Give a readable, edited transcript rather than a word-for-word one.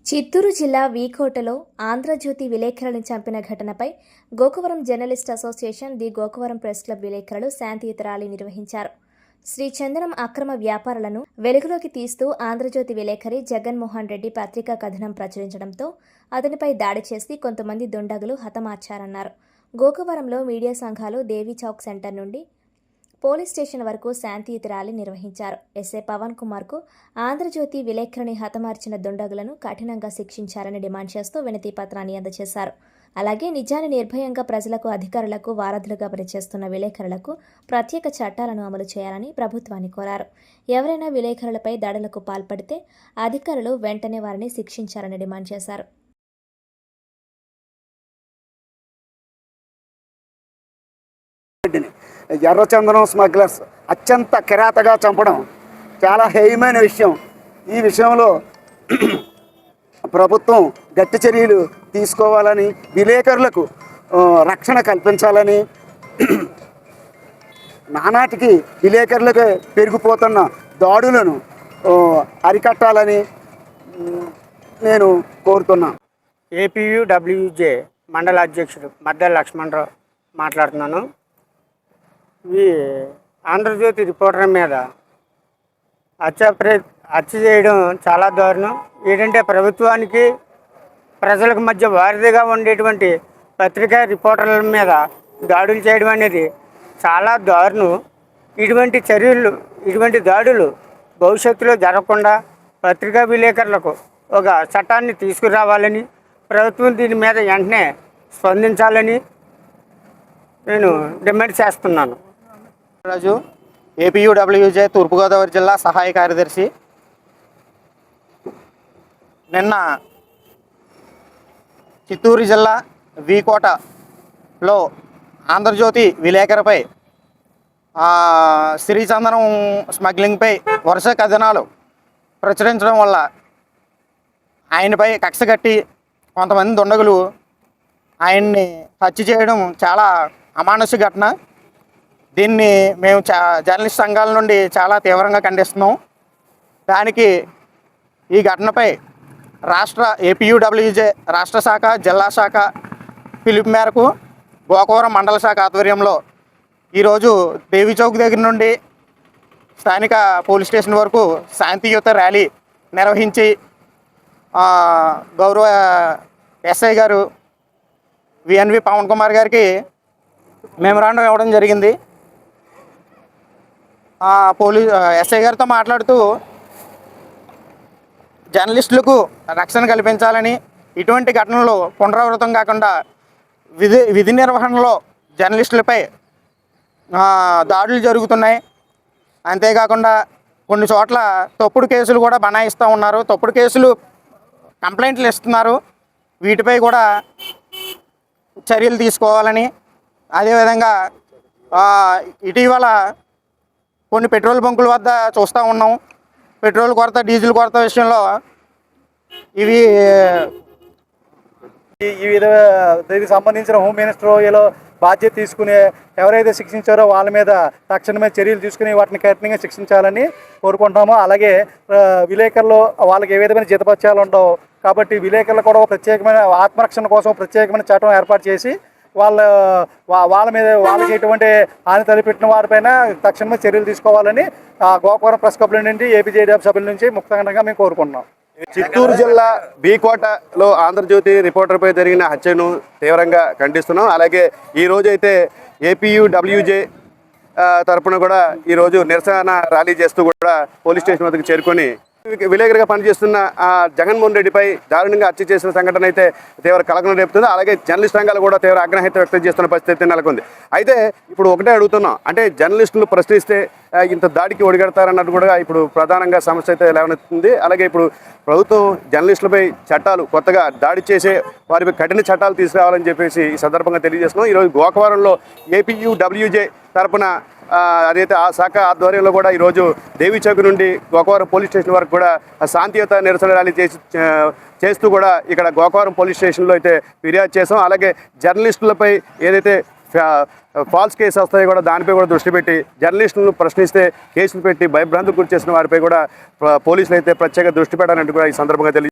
చిత్తూరు జిల్లా వీకోటలో ఆంధ్రజ్యోతి విలేకరులను చంపిన ఘటనపై Gokavaram journalist association the Gokavaram press club విలేకరులు శాంతియుత ర్యాలీ నిర్వహించారు. శ్రీ చందనం అక్రమ వ్యాపారాలను వెలుగులోకి తీస్తూ ఆంధ్రజ్యోతి విలేకరి జగన్మోహన్ రెడ్డి పత్రికా కథనం ప్రచురించడంతో అతనిపై దాడి చేసి కొంతమంది దుండగులు హతమార్చారన్నారు. గోకవరంలో మీడియా సంఘాలు దేవీ చౌక్ సెంటర్ నుండి పోలీస్ స్టేషన్ వరకు శాంతియుత ర్యాలీ నిర్వహించారు. ఎస్ఐ పవన్ కుమార్కు ఆంధ్రజ్యోతి విలేకరిని హతమార్చిన దుండగులను కఠినంగా శిక్షించాలని డిమాండ్ చేస్తూ వినతి పత్రాన్ని అందజేశారు. అలాగే నిజాన్ని నిర్భయంగా ప్రజలకు, అధికారులకు వారధులుగా పనిచేస్తున్న విలేకరులకు ప్రత్యేక చట్టాలను అమలు చేయాలని ప్రభుత్వాన్ని కోరారు. ఎవరైనా విలేకరులపై దాడులకు పాల్పడితే అధికారులు వెంటనే వారిని శిక్షించాలని డిమాండ్ చేశారు. ఎర్రచందనం స్మగ్లర్స్ అత్యంత కిరాతగా చంపడం చాలా హేయమైన విషయం. ఈ విషయంలో ప్రభుత్వం గట్టి చర్యలు తీసుకోవాలని, విలేకరులకు రక్షణ కల్పించాలని, నానాటికి విలేకరులకు పెరిగిపోతున్న దాడులను అరికట్టాలని నేను కోరుతున్నాను. ఏపీయూడబ్ల్యూజే మండల అధ్యక్షుడు మద్దెల లక్ష్మణరావు మాట్లాడుతున్నాను. ఈ ఆంధ్రజ్యోతి రిపోర్టర్ మీద హత్య చేయడం చాలా దారుణం. ఏంటంటే ప్రభుత్వానికి ప్రజలకు మధ్య వారధిగా ఉండేటువంటి పత్రికా రిపోర్టర్ల మీద దాడులు చేయడం అనేది చాలా దారుణం. ఇటువంటి దాడులు భవిష్యత్తులో జరగకుండా పత్రికా విలేకరులకు ఒక చట్టాన్ని తీసుకురావాలని, ప్రభుత్వం దీని మీద వెంటనే స్పందించాలని నేను డిమాండ్ చేస్తున్నాను. రాజు, ఏపీయూడబ్ల్యూజే తూర్పుగోదావరి జిల్లా సహాయ కార్యదర్శి. నిన్న చిత్తూరు జిల్లా వీకోటలో ఆంధ్రజ్యోతి విలేకరిపై శ్రీచందనం స్మగ్లింగ్పై వరుస కథనాలు ప్రచురించడం వల్ల ఆయనపై కక్ష కట్టి కొంతమంది దుండగులు ఆయన్ని హత్య చేయడం చాలా అమానుష ఘటన. దీన్ని మేము జర్నలిస్ట్ సంఘాల నుండి చాలా తీవ్రంగా ఖండిస్తున్నాం. దానికి ఈ ఘటనపై ఏపీయూడబ్ల్యూజే రాష్ట్ర శాఖ, జిల్లా శాఖ పిలుపు మేరకు గోకవరం మండల శాఖ ఆధ్వర్యంలో ఈరోజు దేవీ చౌక్ దగ్గర నుండి స్థానిక పోలీస్ స్టేషన్ వరకు శాంతియుత ర్యాలీ నిర్వహించి గౌరవ ఎస్ఐ గారు విఎన్వి పవన్ కుమార్ గారికి మెమరాండం ఇవ్వడం జరిగింది. ఎస్ఐ గారితో మాట్లాడుతూ జర్నలిస్టులకు రక్షణ కల్పించాలని, ఇటువంటి ఘటనలు పునరావృతం కాకుండా విధి నిర్వహణలో జర్నలిస్టులపై దాడులు జరుగుతున్నాయి. అంతేకాకుండా కొన్ని చోట్ల తప్పుడు కేసులు కూడా బనాయిస్తూ ఉన్నారు. తప్పుడు కేసులు కంప్లైంట్లు ఇస్తున్నారు. వీటిపై కూడా చర్యలు తీసుకోవాలని, అదేవిధంగా ఇటీవల కొన్ని పెట్రోల్ బంకుల వద్ద చూస్తూ ఉన్నాం. పెట్రోల్ కొరత, డీజిల్ కొరత విషయంలో దీనికి సంబంధించిన హోమ్ మినిస్టర్ ఇలా బాధ్యత తీసుకుని ఎవరైతే శిక్షించారో వాళ్ళ మీద తక్షణమే చర్యలు తీసుకుని వాటిని కఠినంగా శిక్షించాలని కోరుకుంటాము. అలాగే విలేకరులు వాళ్ళకి ఏ విధమైన జీతపత్యాలు ఉండవు కాబట్టి విలేకరులు కూడా ప్రత్యేకమైన ఆత్మరక్షణ కోసం ప్రత్యేకమైన చట్టం ఏర్పాటు చేసి వాళ్ళ మీద వాళ్ళకి ఎటువంటి హాని తలపెట్టిన వారిపైన తక్షణమే చర్యలు తీసుకోవాలని గోకవరం ప్రెస్ క్లబ్ నుండి ఏపీజేడీఎఫ్ సభ్యుల నుంచి ముక్తంగా మేము కోరుకుంటున్నాం. చిత్తూరు జిల్లా బీకోటలో ఆంధ్రజ్యోతి రిపోర్టర్పై జరిగిన హత్యను తీవ్రంగా ఖండిస్తున్నాం. అలాగే ఈ రోజైతే ఏపీయూడబ్ల్యూజే తరఫున కూడా ఈరోజు నిరసన ర్యాలీ చేస్తూ కూడా పోలీస్ స్టేషన్ వద్దకు చేరుకొని విలేకరిగా పనిచేస్తున్న జగన్మోహన్ రెడ్డిపై దారుణంగా హత్య చేసిన సంఘటన అయితే తీవ్ర కలకలం రేపుతుంది. అలాగే జర్నలిస్ట్ సంఘాలు కూడా తీవ్ర ఆగ్రహం వ్యక్తం చేస్తున్న పరిస్థితి నెలకొంది. అయితే ఇప్పుడు ఒకటే అడుగుతున్నాం, అంటే జర్నలిస్టులు ప్రశ్నిస్తే ఇంత దాడికి ఒడిగడతారన్నట్టు కూడా ఇప్పుడు ప్రధానంగా సమస్య అయితే లేవనెత్తుంది. అలాగే ఇప్పుడు ప్రభుత్వం జర్నలిస్టులపై చట్టాలు కొత్తగా దాడి చేసే వారిపై కఠిన చట్టాలు తీసుకురావాలని చెప్పేసి ఈ సందర్భంగా తెలియజేస్తున్నాం. ఈరోజు గోకవరంలో ఏపీయూడబ్ల్యూజే తరపున అదైతే ఆ శాఖ ఆధ్వర్యంలో కూడా ఈరోజు దేవీ చౌక్ నుండి గోకవరం పోలీస్ స్టేషన్ వరకు కూడా శాంతియుత నిరసన ర్యాలీ చేస్తూ కూడా ఇక్కడ గోకవరం పోలీస్ స్టేషన్లో అయితే ఫిర్యాదు చేసాం. అలాగే జర్నలిస్టులపై ఏదైతే ఫాల్స్ కేసు వస్తాయో కూడా దానిపై కూడా దృష్టి పెట్టి జర్నలిస్టులను ప్రశ్నిస్తే కేసులు పెట్టి భయభ్రాంతులకు గురి చేసిన వారిపై కూడా పోలీసులు అయితే ప్రత్యేక దృష్టి పెట్టాలంటూ కూడా ఈ సందర్భంగా తెలియజేస్తారు.